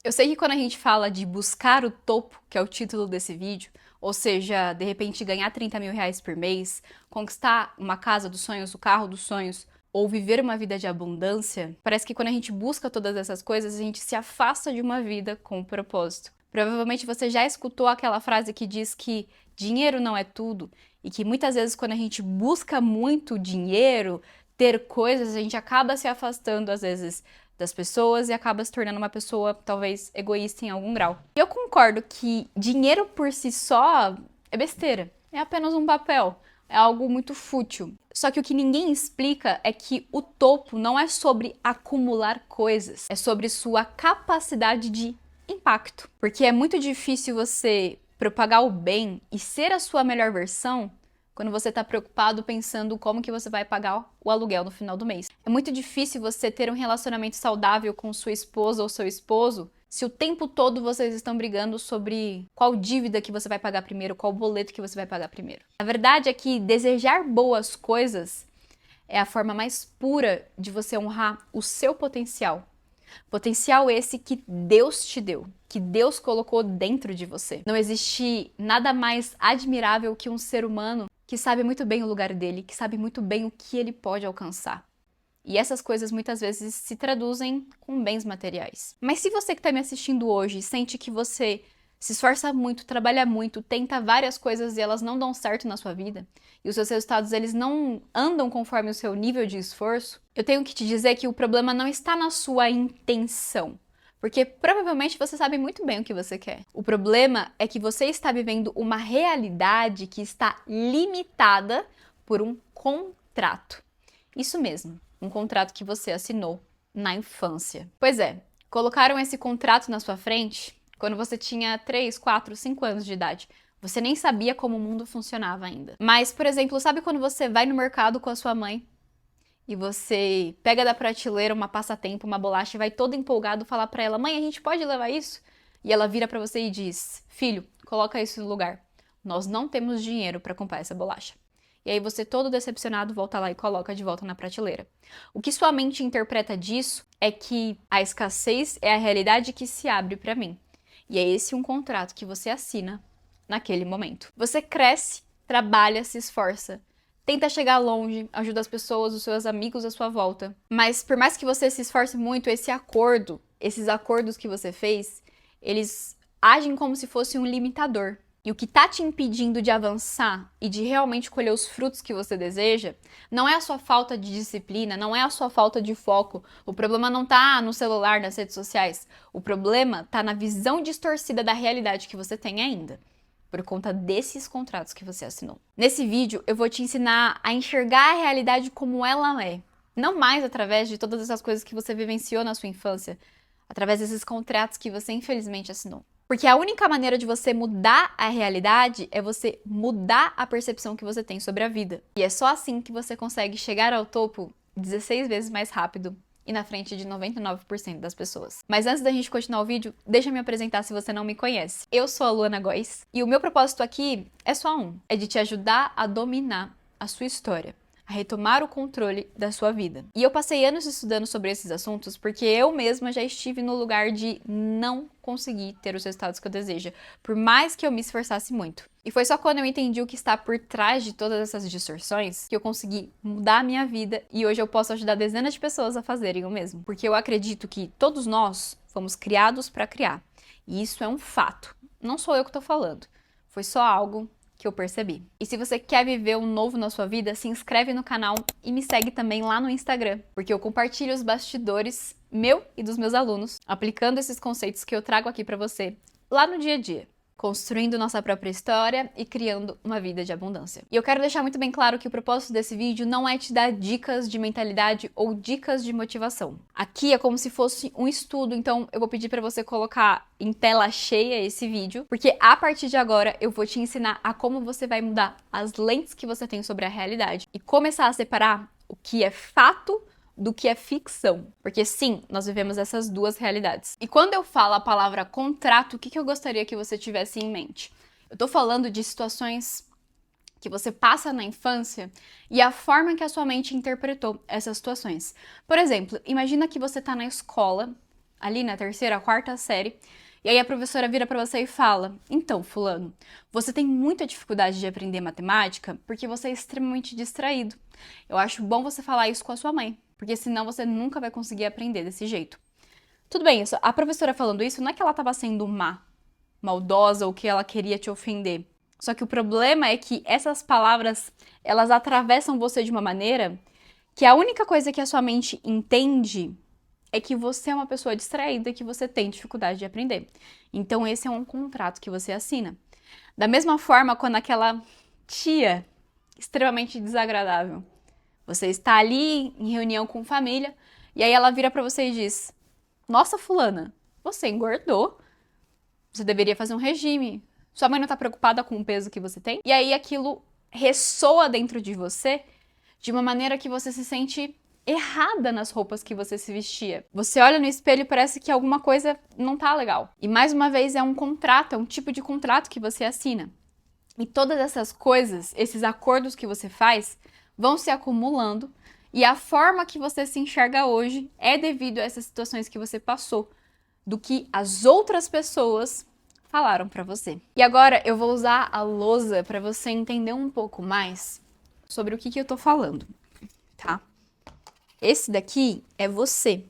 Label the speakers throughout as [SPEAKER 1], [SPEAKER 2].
[SPEAKER 1] Eu sei que quando a gente fala de buscar o topo, que é o título desse vídeo, ou seja, de repente ganhar 30 mil reais por mês, conquistar uma casa dos sonhos, o carro dos sonhos, ou viver uma vida de abundância, parece que quando a gente busca todas essas coisas, a gente se afasta de uma vida com propósito. Provavelmente você já escutou aquela frase que diz que dinheiro não é tudo, e que muitas vezes quando a gente busca muito dinheiro, ter coisas, a gente acaba se afastando, às vezes, das pessoas e acaba se tornando uma pessoa talvez egoísta em algum grau. E eu concordo que dinheiro por si só é besteira, é apenas um papel, é algo muito fútil. Só que o que ninguém explica é que o topo não é sobre acumular coisas, é sobre sua capacidade de impacto. Porque é muito difícil você propagar o bem e ser a sua melhor versão quando você está preocupado pensando como que você vai pagar o aluguel no final do mês. É muito difícil você ter um relacionamento saudável com sua esposa ou seu esposo se o tempo todo vocês estão brigando sobre qual dívida que você vai pagar primeiro, qual boleto que você vai pagar primeiro. A verdade é que desejar boas coisas é a forma mais pura de você honrar o seu potencial. Potencial esse que Deus te deu, que Deus colocou dentro de você. Não existe nada mais admirável que um ser humano que sabe muito bem o lugar dele, que sabe muito bem o que ele pode alcançar. E essas coisas muitas vezes se traduzem com bens materiais. Mas se você que está me assistindo hoje sente que você se esforça muito, trabalha muito, tenta várias coisas e elas não dão certo na sua vida, e os seus resultados eles não andam conforme o seu nível de esforço, eu tenho que te dizer que o problema não está na sua intenção. Porque provavelmente você sabe muito bem o que você quer. O problema é que você está vivendo uma realidade que está limitada por um contrato. Isso mesmo, um contrato que você assinou na infância. Pois é, colocaram esse contrato na sua frente quando você tinha 3, 4, 5 anos de idade. Você nem sabia como o mundo funcionava ainda. Mas, por exemplo, sabe quando você vai no mercado com a sua mãe e você pega da prateleira uma passatempo, uma bolacha e vai todo empolgado falar pra ela: "Mãe, a gente pode levar isso?" E ela vira pra você e diz: "Filho, coloca isso no lugar. Nós não temos dinheiro pra comprar essa bolacha." E aí você todo decepcionado volta lá e coloca de volta na prateleira. O que sua mente interpreta disso é que a escassez é a realidade que se abre pra mim. E é esse um contrato que você assina naquele momento. Você cresce, trabalha, se esforça, tenta chegar longe, ajuda as pessoas, os seus amigos à sua volta. Mas por mais que você se esforce muito, esses acordos que você fez, eles agem como se fosse um limitador. E o que tá te impedindo de avançar e de realmente colher os frutos que você deseja, não é a sua falta de disciplina, não é a sua falta de foco. O problema não tá no celular, nas redes sociais. O problema tá na visão distorcida da realidade que você tem ainda, por conta desses contratos que você assinou. Nesse vídeo, eu vou te ensinar a enxergar a realidade como ela é. Não mais através de todas essas coisas que você vivenciou na sua infância, através desses contratos que você infelizmente assinou. Porque a única maneira de você mudar a realidade é você mudar a percepção que você tem sobre a vida. E é só assim que você consegue chegar ao topo 16 vezes mais rápido e na frente de 99% das pessoas. Mas antes da gente continuar o vídeo, deixa eu me apresentar se você não me conhece. Eu sou a Luana Góes e o meu propósito aqui é só um, é de te ajudar a dominar a sua história, a retomar o controle da sua vida. E eu passei anos estudando sobre esses assuntos porque eu mesma já estive no lugar de não conseguir ter os resultados que eu desejo, por mais que eu me esforçasse muito. E foi só quando eu entendi o que está por trás de todas essas distorções que eu consegui mudar a minha vida e hoje eu posso ajudar dezenas de pessoas a fazerem o mesmo. Porque eu acredito que todos nós fomos criados para criar. E isso é um fato. Não sou eu que estou falando. Foi só algo que eu percebi. E se você quer viver um novo na sua vida, se inscreve no canal e me segue também lá no Instagram, porque eu compartilho os bastidores meu e dos meus alunos, aplicando esses conceitos que eu trago aqui para você lá no dia a dia, construindo nossa própria história e criando uma vida de abundância. E eu quero deixar muito bem claro que o propósito desse vídeo não é te dar dicas de mentalidade ou dicas de motivação. Aqui é como se fosse um estudo, então eu vou pedir para você colocar em tela cheia esse vídeo, porque a partir de agora eu vou te ensinar a como você vai mudar as lentes que você tem sobre a realidade e começar a separar o que é fato do que é ficção. Porque sim, nós vivemos essas duas realidades. E quando eu falo a palavra contrato, o que eu gostaria que você tivesse em mente? Eu tô falando de situações que você passa na infância e a forma que a sua mente interpretou essas situações. Por exemplo, imagina que você tá na escola, ali na terceira, quarta série, e aí a professora vira pra você e fala: então, fulano, você tem muita dificuldade de aprender matemática porque você é extremamente distraído. Eu acho bom você falar isso com a sua mãe, porque senão você nunca vai conseguir aprender desse jeito. Tudo bem, a professora falando isso não é que ela tava sendo má, maldosa ou que ela queria te ofender. Só que o problema é que essas palavras, elas atravessam você de uma maneira que a única coisa que a sua mente entende é que você é uma pessoa distraída e que você tem dificuldade de aprender. Então esse é um contrato que você assina. Da mesma forma, quando aquela tia extremamente desagradável, você está ali em reunião com família e aí ela vira pra você e diz: nossa, fulana, você engordou. Você deveria fazer um regime. Sua mãe não tá preocupada com o peso que você tem? E aí aquilo ressoa dentro de você de uma maneira que você se sente errada nas roupas que você se vestia. Você olha no espelho e parece que alguma coisa não tá legal. E mais uma vez é um contrato, é um tipo de contrato que você assina. E todas essas coisas, esses acordos que você faz, vão se acumulando e a forma que você se enxerga hoje é devido a essas situações que você passou, do que as outras pessoas falaram pra você. E agora eu vou usar a lousa pra você entender um pouco mais sobre o que eu tô falando, tá? Esse daqui é você.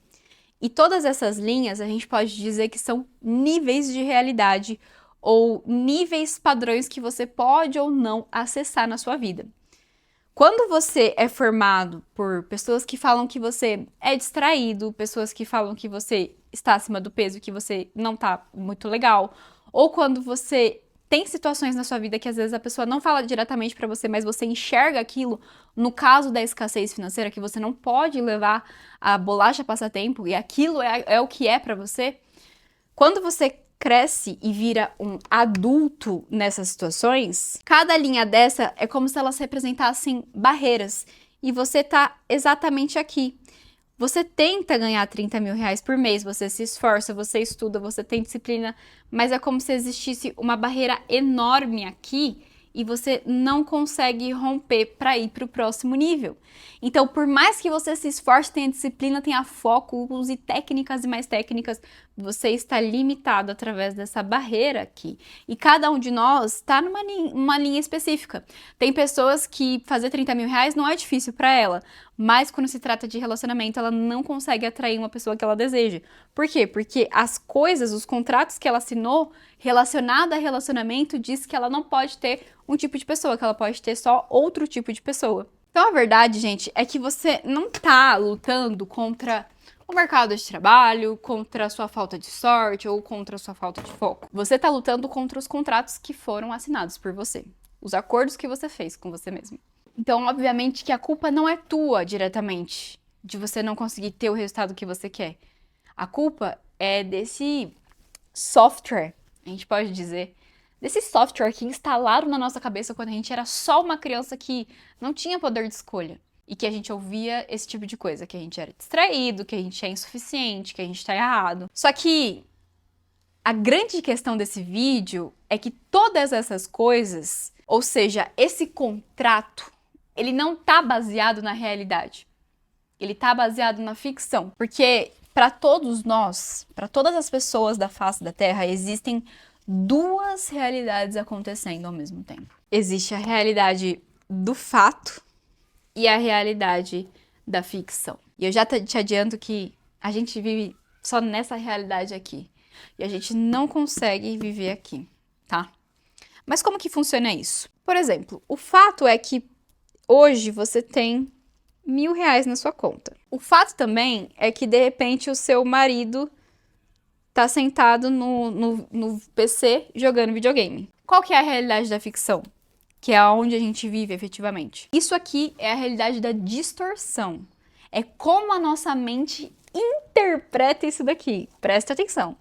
[SPEAKER 1] E todas essas linhas a gente pode dizer que são níveis de realidade ou níveis padrões que você pode ou não acessar na sua vida. Quando você é formado por pessoas que falam que você é distraído, pessoas que falam que você está acima do peso, que você não tá muito legal, ou quando você tem situações na sua vida que às vezes a pessoa não fala diretamente pra você, mas você enxerga aquilo, no caso da escassez financeira, que você não pode levar a bolacha passatempo e aquilo é o que é pra você. Quando você cresce e vira um adulto nessas situações, cada linha dessa é como se elas representassem barreiras. E você tá exatamente aqui. Você tenta ganhar 30 mil reais por mês, você se esforça, você estuda, você tem disciplina, mas é como se existisse uma barreira enorme aqui e você não consegue romper para ir para o próximo nível. Então, por mais que você se esforce, tenha disciplina, tenha foco, use técnicas e mais técnicas, você está limitado através dessa barreira aqui. E cada um de nós está numa linha específica. Tem pessoas que fazer 30 mil reais não é difícil para ela, mas quando se trata de relacionamento, ela não consegue atrair uma pessoa que ela deseja. Por quê? Porque as coisas, os contratos que ela assinou relacionado a relacionamento diz que ela não pode ter um tipo de pessoa, que ela pode ter só outro tipo de pessoa. Então a verdade, gente, é que você não tá lutando contra o mercado de trabalho, contra a sua falta de sorte ou contra a sua falta de foco. Você tá lutando contra os contratos que foram assinados por você, os acordos que você fez com você mesmo. Então, obviamente que a culpa não é tua diretamente de você não conseguir ter o resultado que você quer. A culpa é desse software, a gente pode dizer, desse software que instalaram na nossa cabeça quando a gente era só uma criança que não tinha poder de escolha. E que a gente ouvia esse tipo de coisa, que a gente era distraído, que a gente é insuficiente, que a gente tá errado. Só que a grande questão desse vídeo é que todas essas coisas, ou seja, esse contrato, ele não tá baseado na realidade. Ele tá baseado na ficção. Porque para todos nós, para todas as pessoas da face da Terra, existem duas realidades acontecendo ao mesmo tempo. Existe a realidade do fato e a realidade da ficção. E eu já te adianto que a gente vive só nessa realidade aqui. E a gente não consegue viver aqui, tá? Mas como que funciona isso? Por exemplo, o fato é que hoje você tem R$1.000 na sua conta. O fato também é que, de repente, o seu marido tá sentado no PC jogando videogame. Qual que é a realidade da ficção? Que é onde a gente vive efetivamente. Isso aqui é a realidade da distorção. É como a nossa mente interpreta isso daqui. Presta atenção.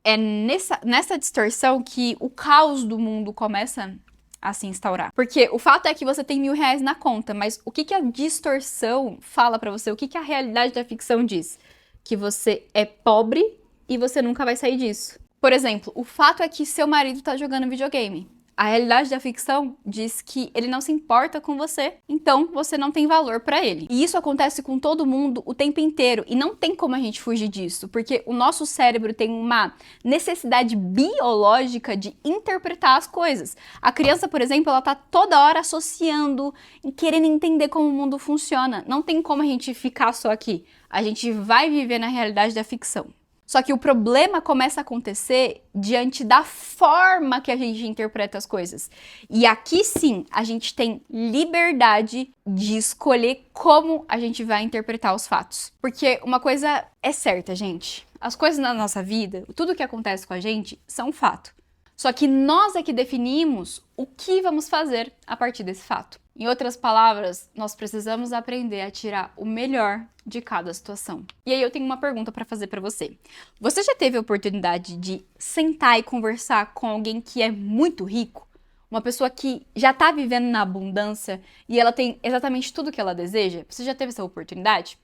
[SPEAKER 1] É nessa distorção que o caos do mundo começa a se instaurar. Porque o fato é que você tem R$1.000 na conta, mas o que a distorção fala pra você? O que a realidade da ficção diz? Que você é pobre e você nunca vai sair disso. Por exemplo, o fato é que seu marido tá jogando videogame. A realidade da ficção diz que ele não se importa com você, então você não tem valor pra ele. E isso acontece com todo mundo o tempo inteiro, e não tem como a gente fugir disso, porque o nosso cérebro tem uma necessidade biológica de interpretar as coisas. A criança, por exemplo, ela tá toda hora associando e querendo entender como o mundo funciona. Não tem como a gente ficar só aqui. A gente vai viver na realidade da ficção. Só que o problema começa a acontecer diante da forma que a gente interpreta as coisas. E aqui sim, a gente tem liberdade de escolher como a gente vai interpretar os fatos. Porque uma coisa é certa, gente. As coisas na nossa vida, tudo que acontece com a gente, são fato. Só que nós é que definimos o que vamos fazer a partir desse fato. Em outras palavras, nós precisamos aprender a tirar o melhor de cada situação. E aí eu tenho uma pergunta para fazer para você. Você já teve a oportunidade de sentar e conversar com alguém que é muito rico? Uma pessoa que já tá vivendo na abundância e ela tem exatamente tudo que ela deseja? Você já teve essa oportunidade?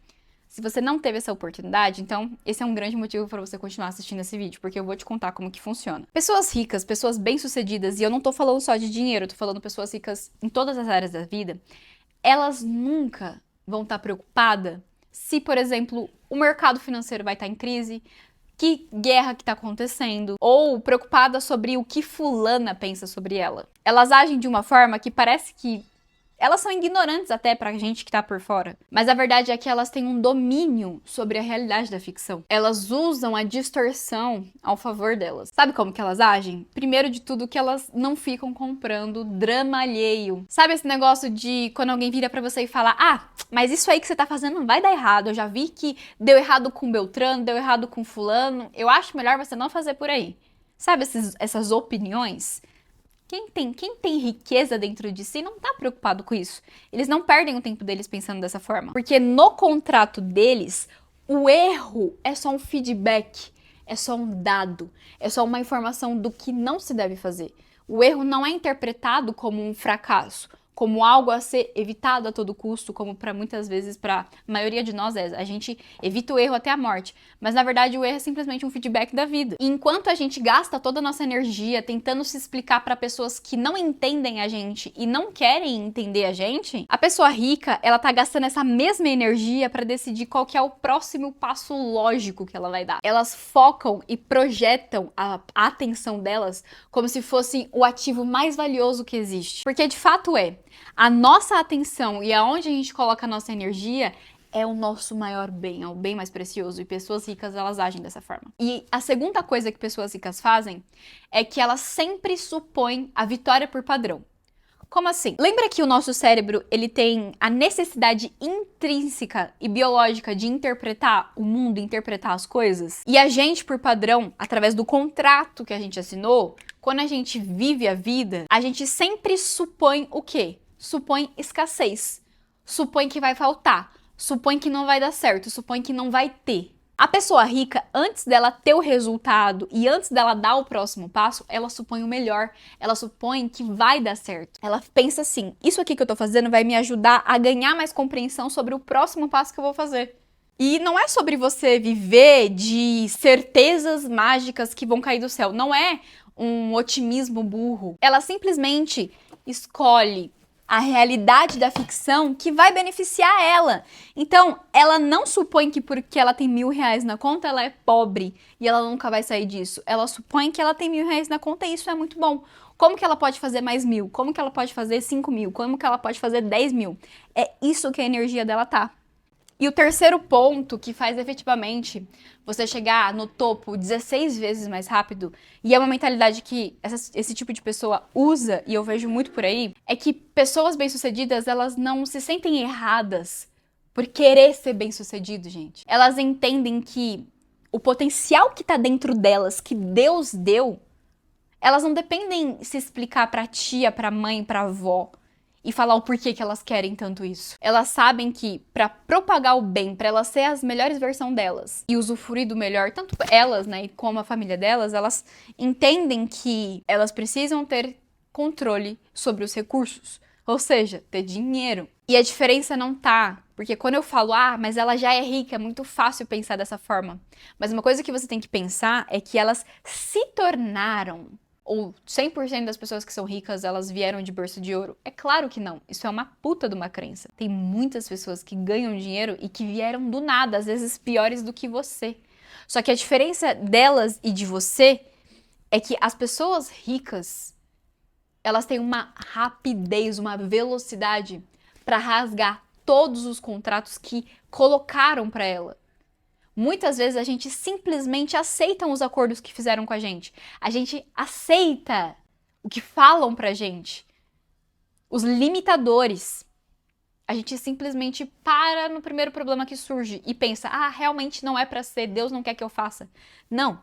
[SPEAKER 1] Se você não teve essa oportunidade, então esse é um grande motivo para você continuar assistindo esse vídeo, porque eu vou te contar como que funciona. Pessoas ricas, pessoas bem-sucedidas, e eu não tô falando só de dinheiro, eu tô falando pessoas ricas em todas as áreas da vida, elas nunca vão estar preocupadas se, por exemplo, o mercado financeiro vai estar em crise, que guerra que tá acontecendo, ou preocupada sobre o que fulana pensa sobre ela. Elas agem de uma forma que parece que elas são ignorantes até pra gente que tá por fora. Mas a verdade é que elas têm um domínio sobre a realidade da ficção. Elas usam a distorção ao favor delas. Sabe como que elas agem? Primeiro de tudo que elas não ficam comprando drama alheio. Sabe esse negócio de quando alguém vira pra você e fala: ah, mas isso aí que você tá fazendo não vai dar errado. Eu já vi que deu errado com Beltrano, deu errado com fulano. Eu acho melhor você não fazer por aí. Sabe essas opiniões? Quem tem riqueza dentro de si não tá preocupado com isso. Eles não perdem o tempo deles pensando dessa forma. Porque no contrato deles, o erro é só um feedback, é só um dado, é só uma informação do que não se deve fazer. O erro não é interpretado como um fracasso, como algo a ser evitado a todo custo, como para muitas vezes, para a maioria de nós a gente evita o erro até a morte, mas na verdade o erro é simplesmente um feedback da vida. E enquanto a gente gasta toda a nossa energia tentando se explicar para pessoas que não entendem a gente e não querem entender a gente, a pessoa rica, ela tá gastando essa mesma energia para decidir qual que é o próximo passo lógico que ela vai dar. Elas focam e projetam a atenção delas como se fosse o ativo mais valioso que existe. Porque de fato a nossa atenção e aonde a gente coloca a nossa energia é o nosso maior bem, é o bem mais precioso. E pessoas ricas, elas agem dessa forma. E a segunda coisa que pessoas ricas fazem é que elas sempre supõem a vitória por padrão. Como assim? Lembra que o nosso cérebro, ele tem a necessidade intrínseca e biológica de interpretar o mundo, interpretar as coisas? E a gente, por padrão, através do contrato que a gente assinou, quando a gente vive a vida, a gente sempre supõe o quê? Supõe escassez. Supõe que vai faltar. Supõe que não vai dar certo. Supõe que não vai ter. A pessoa rica, antes dela ter o resultado e antes dela dar o próximo passo, ela supõe o melhor, ela supõe que vai dar certo. Ela pensa assim: isso aqui que eu tô fazendo vai me ajudar a ganhar mais compreensão sobre o próximo passo que eu vou fazer. E não é sobre você viver de certezas mágicas que vão cair do céu. Não é um otimismo burro. Ela simplesmente escolhe a realidade da ficção que vai beneficiar ela. Então, ela não supõe que porque ela tem R$1.000 na conta, ela é pobre e ela nunca vai sair disso. Ela supõe que ela tem R$1.000 na conta e isso é muito bom. Como que ela pode fazer mais 1.000? Como que ela pode fazer 5.000? Como que ela pode fazer 10.000? É isso que a energia dela tá. E o terceiro ponto que faz efetivamente você chegar no topo 16 vezes mais rápido, e é uma mentalidade que esse tipo de pessoa usa, e eu vejo muito por aí, é que pessoas bem-sucedidas, elas não se sentem erradas por querer ser bem-sucedido, gente. Elas entendem que o potencial que tá dentro delas, que Deus deu, elas não dependem se explicar pra tia, pra mãe, pra avó, e falar o porquê que elas querem tanto isso. Elas sabem que para propagar o bem, para elas ser as melhores versões delas e usufruir do melhor, tanto elas, né, como a família delas, elas entendem que elas precisam ter controle sobre os recursos, ou seja, ter dinheiro. E a diferença não tá, porque quando eu falo, mas ela já é rica, é muito fácil pensar dessa forma. Mas uma coisa que você tem que pensar é que elas se tornaram, Ou 100% das pessoas que são ricas, elas vieram de berço de ouro? É claro que não. Isso é uma puta de uma crença. Tem muitas pessoas que ganham dinheiro e que vieram do nada, às vezes piores do que você. Só que a diferença delas e de você é que as pessoas ricas, elas têm uma rapidez, uma velocidade para rasgar todos os contratos que colocaram para ela. Muitas vezes a gente simplesmente aceita os acordos que fizeram com a gente. A gente aceita o que falam pra gente. Os limitadores. A gente simplesmente para no primeiro problema que surge e pensa: ah, realmente não é pra ser, Deus não quer que eu faça. Não.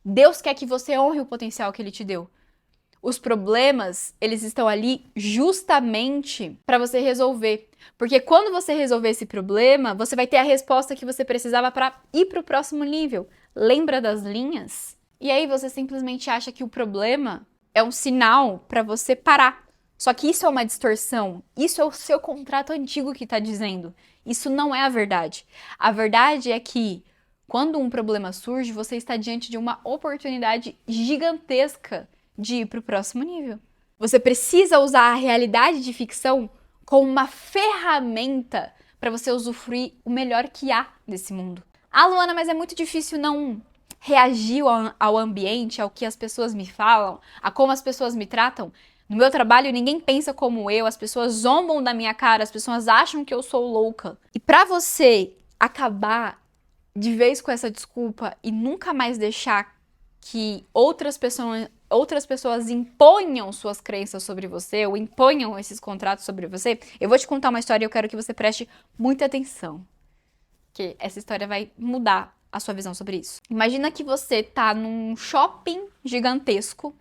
[SPEAKER 1] Deus quer que você honre o potencial que ele te deu. Os problemas, eles estão ali justamente para você resolver. Porque quando você resolver esse problema, você vai ter a resposta que você precisava para ir para o próximo nível. Lembra das linhas? E aí você simplesmente acha que o problema é um sinal para você parar. Só que isso é uma distorção. Isso é o seu contrato antigo que está dizendo. Isso não é a verdade. A verdade é que quando um problema surge, você está diante de uma oportunidade gigantesca de ir para o próximo nível. Você precisa usar a realidade de ficção como uma ferramenta para você usufruir o melhor que há nesse mundo. Ah, Luana, mas é muito difícil não reagir ao ambiente, ao que as pessoas me falam, a como as pessoas me tratam. No meu trabalho, ninguém pensa como eu, as pessoas zombam da minha cara, as pessoas acham que eu sou louca. E para você acabar de vez com essa desculpa e nunca mais deixar que outras pessoas imponham suas crenças sobre você ou imponham esses contratos sobre você, eu vou te contar uma história e eu quero que você preste muita atenção. Porque essa história vai mudar a sua visão sobre isso. Imagina que você tá num shopping gigantesco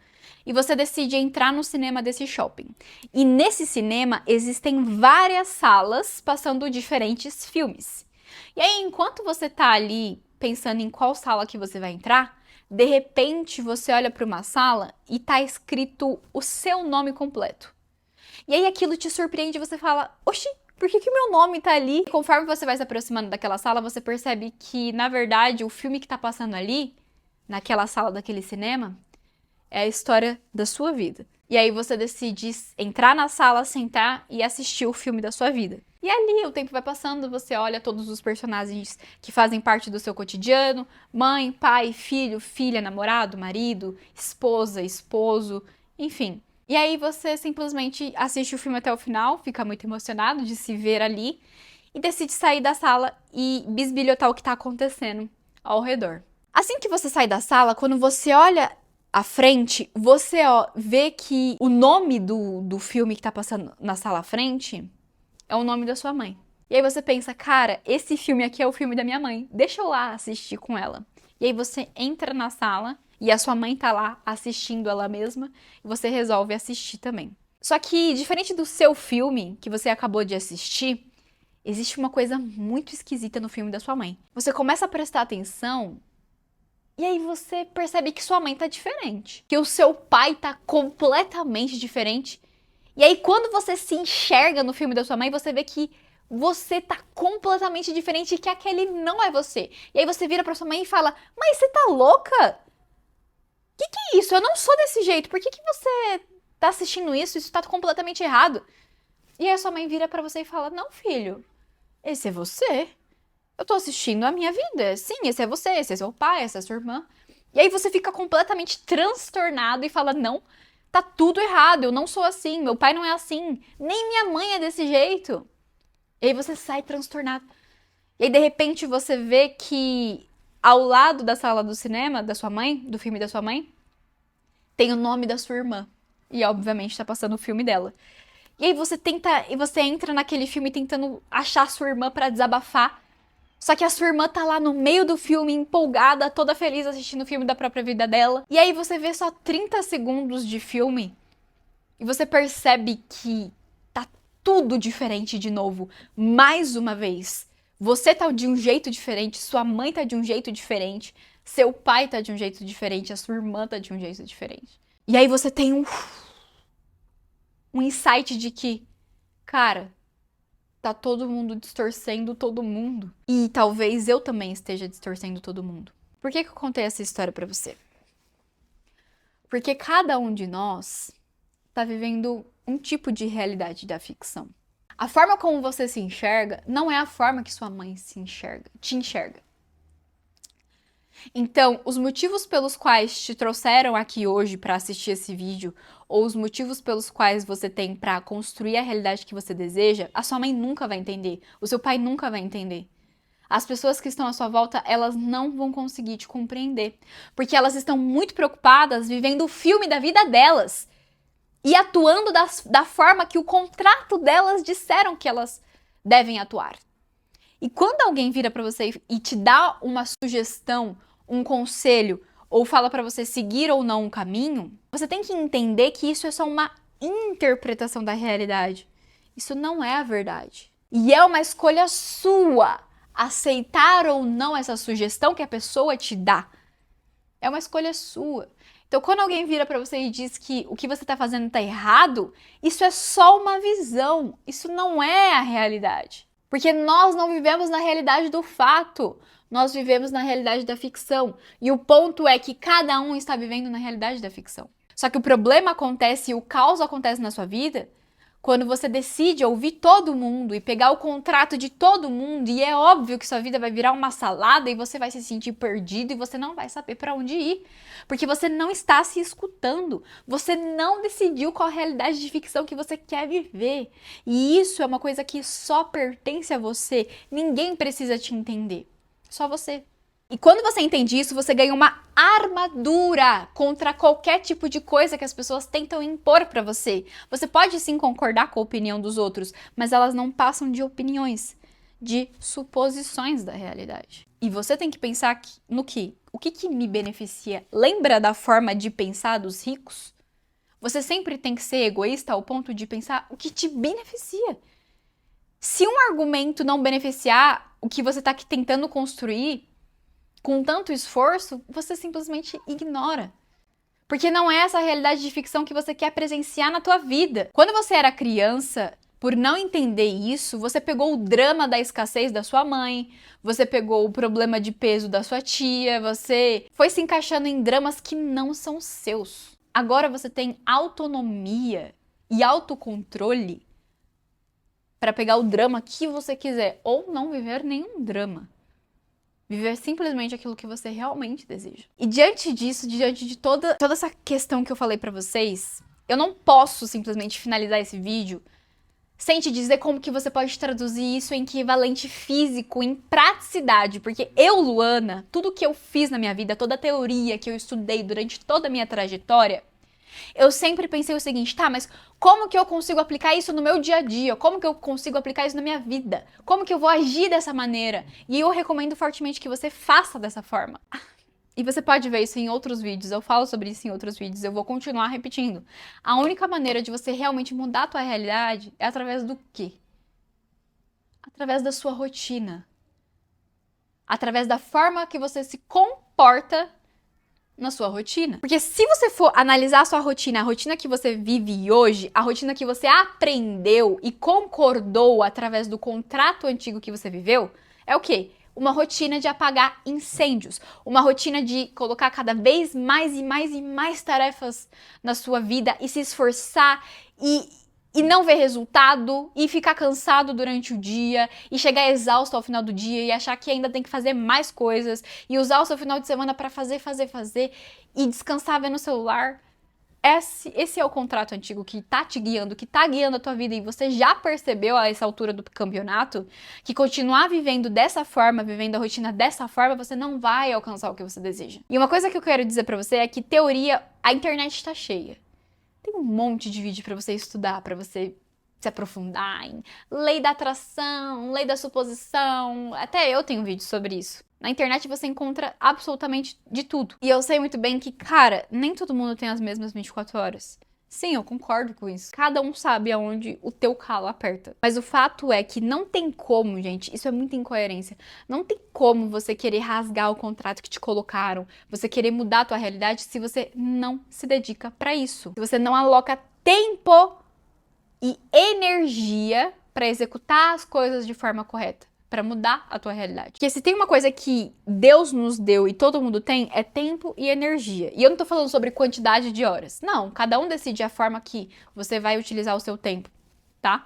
[SPEAKER 1] e você decide entrar no cinema desse shopping. E nesse cinema existem várias salas passando diferentes filmes. E aí, enquanto você tá ali pensando em qual sala que você vai entrar, de repente você olha para uma sala e tá escrito o seu nome completo. E aí aquilo te surpreende e você fala: oxi, por que o meu nome tá ali? E conforme você vai se aproximando daquela sala, você percebe que, na verdade, o filme que tá passando ali, naquela sala daquele cinema, é a história da sua vida. E aí você decide entrar na sala, sentar e assistir o filme da sua vida. E ali o tempo vai passando, você olha todos os personagens que fazem parte do seu cotidiano: mãe, pai, filho, filha, namorado, marido, esposa, esposo, enfim. E aí você simplesmente assiste o filme até o final, fica muito emocionado de se ver ali e decide sair da sala e bisbilhotar o que tá acontecendo ao redor. Assim que você sai da sala, quando você olha à frente, você vê que o nome do filme que tá passando na sala à frente é o nome da sua mãe. E aí você pensa: cara, esse filme aqui é o filme da minha mãe, deixa eu lá assistir com ela. E aí você entra na sala e a sua mãe tá lá assistindo ela mesma e você resolve assistir também. Só que, diferente do seu filme que você acabou de assistir, existe uma coisa muito esquisita no filme da sua mãe. Você começa a prestar atenção e aí você percebe que sua mãe tá diferente, que o seu pai tá completamente diferente. E aí quando você se enxerga no filme da sua mãe, você vê que você tá completamente diferente e que aquele não é você. E aí você vira pra sua mãe e fala: mas você tá louca? Que é isso? Eu não sou desse jeito. Por que você tá assistindo isso? Isso tá completamente errado. E aí a sua mãe vira pra você e fala: não, filho, esse é você. Eu tô assistindo a minha vida. Sim, esse é você, esse é seu pai, essa é sua irmã. E aí você fica completamente transtornado e fala: não, tá tudo errado, eu não sou assim, meu pai não é assim, nem minha mãe é desse jeito. E aí você sai transtornado. E aí de repente você vê que ao lado da sala do cinema da sua mãe, do filme da sua mãe, tem o nome da sua irmã. E obviamente tá passando o filme dela. E aí você entra naquele filme tentando achar sua irmã pra desabafar. Só que a sua irmã tá lá no meio do filme, empolgada, toda feliz assistindo o filme da própria vida dela. E aí você vê só 30 segundos de filme e você percebe que tá tudo diferente de novo. Mais uma vez. Você tá de um jeito diferente, sua mãe tá de um jeito diferente, seu pai tá de um jeito diferente, a sua irmã tá de um jeito diferente. E aí você tem um insight de que, cara, tá todo mundo distorcendo todo mundo. E talvez eu também esteja distorcendo todo mundo. Por que eu contei essa história pra você? Porque cada um de nós está vivendo um tipo de realidade da ficção. A forma como você se enxerga não é a forma que sua mãe te enxerga. Então, os motivos pelos quais te trouxeram aqui hoje para assistir esse vídeo, ou os motivos pelos quais você tem para construir a realidade que você deseja, a sua mãe nunca vai entender, o seu pai nunca vai entender. As pessoas que estão à sua volta, elas não vão conseguir te compreender, porque elas estão muito preocupadas vivendo o filme da vida delas e atuando da forma que o contrato delas disseram que elas devem atuar. E quando alguém vira para você e te dá uma sugestão, um conselho, ou fala para você seguir ou não um caminho, você tem que entender que isso é só uma interpretação da realidade. Isso não é a verdade. E é uma escolha sua aceitar ou não essa sugestão que a pessoa te dá. É uma escolha sua. Então, quando alguém vira para você e diz que o que você está fazendo está errado, isso é só uma visão. Isso não é a realidade. Porque nós não vivemos na realidade do fato. Nós vivemos na realidade da ficção. E o ponto é que cada um está vivendo na realidade da ficção. Só que o problema acontece e o caos acontece na sua vida quando você decide ouvir todo mundo e pegar o contrato de todo mundo, e é óbvio que sua vida vai virar uma salada e você vai se sentir perdido e você não vai saber para onde ir, porque você não está se escutando, você não decidiu qual a realidade de ficção que você quer viver. E isso é uma coisa que só pertence a você, ninguém precisa te entender, só você. E quando você entende isso, você ganha uma armadura contra qualquer tipo de coisa que as pessoas tentam impor pra você. Você pode sim concordar com a opinião dos outros, mas elas não passam de opiniões, de suposições da realidade. E você tem que pensar no que? O que me beneficia? Lembra da forma de pensar dos ricos? Você sempre tem que ser egoísta ao ponto de pensar o que te beneficia. Se um argumento não beneficiar o que você está tentando construir, com tanto esforço, você simplesmente ignora. Porque não é essa realidade de ficção que você quer presenciar na tua vida. Quando você era criança, por não entender isso, você pegou o drama da escassez da sua mãe, você pegou o problema de peso da sua tia, você foi se encaixando em dramas que não são seus. Agora você tem autonomia e autocontrole para pegar o drama que você quiser ou não viver nenhum drama. Viver simplesmente aquilo que você realmente deseja. E diante disso, diante de toda essa questão que eu falei pra vocês, eu não posso simplesmente finalizar esse vídeo sem te dizer como que você pode traduzir isso em equivalente físico, em praticidade. Porque eu, Luana, tudo que eu fiz na minha vida, toda a teoria que eu estudei durante toda a minha trajetória, eu sempre pensei o seguinte, tá, mas como que eu consigo aplicar isso no meu dia a dia? Como que eu consigo aplicar isso na minha vida? Como que eu vou agir dessa maneira? E eu recomendo fortemente que você faça dessa forma. E você pode ver isso em outros vídeos, eu falo sobre isso em outros vídeos, eu vou continuar repetindo. A única maneira de você realmente mudar a tua realidade é através do quê? Através da sua rotina. Através da forma que você se comporta na sua rotina. Porque se você for analisar a sua rotina, a rotina que você vive hoje, a rotina que você aprendeu e concordou através do contrato antigo que você viveu, é o quê? Uma rotina de apagar incêndios, uma rotina de colocar cada vez mais e mais e mais tarefas na sua vida e se esforçar e não ver resultado, e ficar cansado durante o dia, e chegar exausto ao final do dia, e achar que ainda tem que fazer mais coisas, e usar o seu final de semana para fazer, e descansar vendo o celular. Esse é o contrato antigo que tá te guiando, que tá guiando a tua vida, e você já percebeu a essa altura do campeonato que continuar vivendo dessa forma, vivendo a rotina dessa forma, você não vai alcançar o que você deseja. E uma coisa que eu quero dizer pra você é que teoria, a internet tá cheia. Tem um monte de vídeo para você estudar, para você se aprofundar em lei da atração, lei da suposição. Até eu tenho vídeo sobre isso. Na internet você encontra absolutamente de tudo. E eu sei muito bem que, cara, nem todo mundo tem as mesmas 24 horas. Sim, eu concordo com isso. Cada um sabe aonde o teu calo aperta. Mas o fato é que não tem como, gente, isso é muita incoerência. Não tem como você querer rasgar o contrato que te colocaram, você querer mudar a tua realidade se você não se dedica pra isso. Se você não aloca tempo e energia pra executar as coisas de forma correta. para mudar a tua realidade. Porque se tem uma coisa que Deus nos deu e todo mundo tem, é tempo e energia. E eu não tô falando sobre quantidade de horas. Não, cada um decide a forma que você vai utilizar o seu tempo, tá?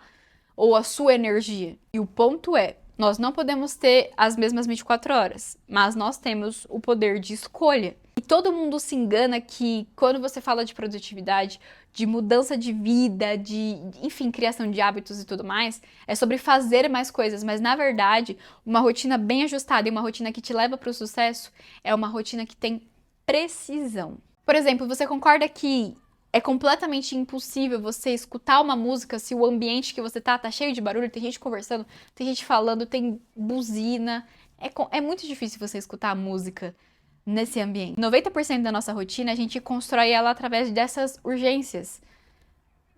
[SPEAKER 1] Ou a sua energia. E o ponto é, nós não podemos ter as mesmas 24 horas, mas nós temos o poder de escolha. E todo mundo se engana que quando você fala de produtividade, de mudança de vida, enfim, criação de hábitos e tudo mais, é sobre fazer mais coisas, mas na verdade, uma rotina bem ajustada e uma rotina que te leva para o sucesso é uma rotina que tem precisão. Por exemplo, você concorda que é completamente impossível você escutar uma música se o ambiente que você tá cheio de barulho, tem gente conversando, tem gente falando, tem buzina. É muito difícil você escutar a música nesse ambiente. 90% da nossa rotina, a gente constrói ela através dessas urgências,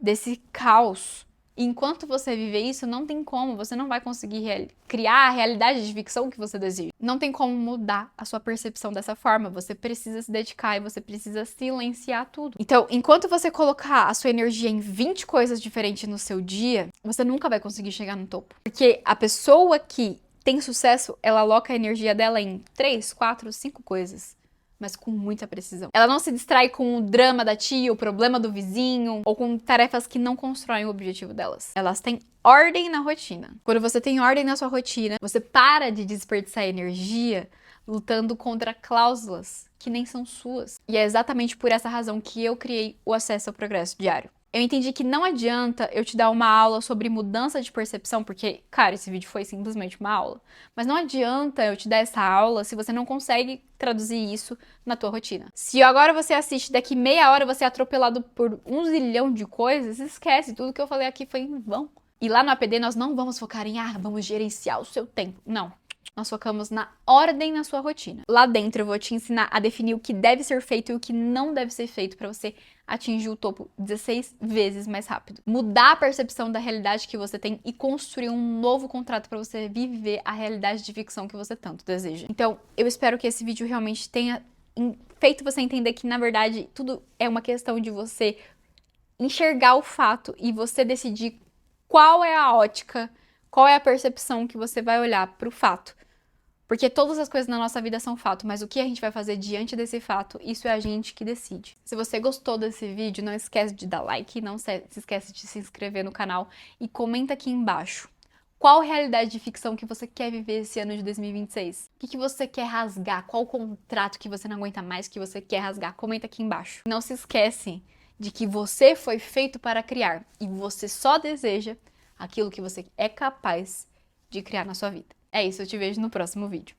[SPEAKER 1] desse caos. E enquanto você viver isso, não tem como, você não vai conseguir criar a realidade de ficção que você deseja. Não tem como mudar a sua percepção dessa forma, você precisa se dedicar e você precisa silenciar tudo. Então, enquanto você colocar a sua energia em 20 coisas diferentes no seu dia, você nunca vai conseguir chegar no topo. Porque a pessoa que tem sucesso, ela aloca a energia dela em 3, 4, 5 coisas, mas com muita precisão. Ela não se distrai com o drama da tia, o problema do vizinho, ou com tarefas que não constroem o objetivo delas. Elas têm ordem na rotina. Quando você tem ordem na sua rotina, você para de desperdiçar energia lutando contra cláusulas que nem são suas. E é exatamente por essa razão que eu criei o Acesso ao Progresso Diário. Eu entendi que não adianta eu te dar uma aula sobre mudança de percepção, porque, cara, esse vídeo foi simplesmente uma aula. Mas não adianta eu te dar essa aula se você não consegue traduzir isso na tua rotina. Se agora você assiste, daqui meia hora você é atropelado por 1 zilhão de coisas, esquece, tudo que eu falei aqui foi em vão. E lá no APD nós não vamos focar em, vamos gerenciar o seu tempo. Não. Nós focamos na ordem na sua rotina. Lá dentro eu vou te ensinar a definir o que deve ser feito e o que não deve ser feito para você atingir o topo 16 vezes mais rápido. Mudar a percepção da realidade que você tem e construir um novo contrato para você viver a realidade de ficção que você tanto deseja. Então, eu espero que esse vídeo realmente tenha feito você entender que, na verdade, tudo é uma questão de você enxergar o fato e você decidir qual é a ótica, qual é a percepção que você vai olhar para o fato. Porque todas as coisas na nossa vida são fato, mas o que a gente vai fazer diante desse fato, isso é a gente que decide. Se você gostou desse vídeo, não esquece de dar like, não se esquece de se inscrever no canal e comenta aqui embaixo. Qual realidade de ficção que você quer viver esse ano de 2026? O que você quer rasgar? Qual contrato que você não aguenta mais que você quer rasgar? Comenta aqui embaixo. Não se esquece de que você foi feito para criar e você só deseja aquilo que você é capaz de criar na sua vida. É isso, eu te vejo no próximo vídeo.